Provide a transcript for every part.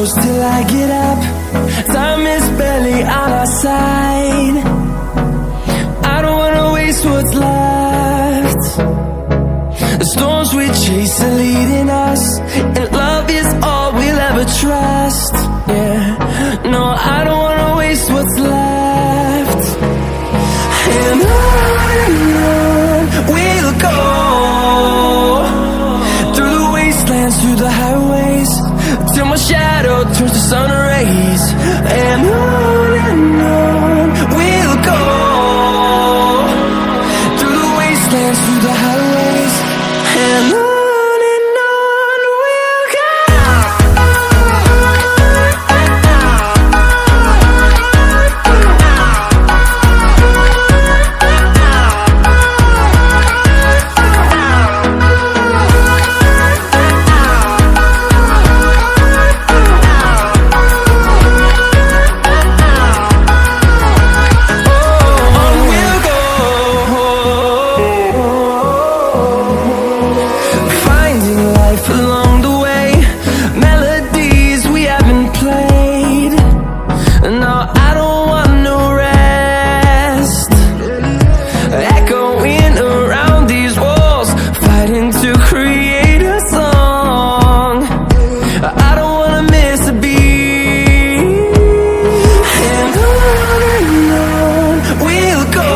close till I get up. Time is barely on our side. I don't wanna waste what's left. The storms we chase are leading us, and love is all we'll ever trust. Yeah, no, I don't wanna waste what's left. And on we'll go, through the wastelands, through the highways, till my shadow turns to sun rays. And on we'll go, through the wastelands, through the highways, and on we'll go. Along the way, melodies we haven't played. No, I don't want no rest. Echoing around these walls, fighting to create a song. I don't wanna miss a beat. And on we'll go,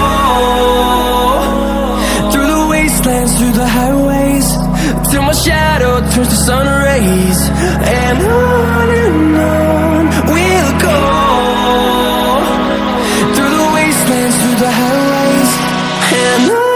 through the wastelands, through the highways, till my shadow turns to sun rays. And on we'll go, through the wastelands, through the highways, and on.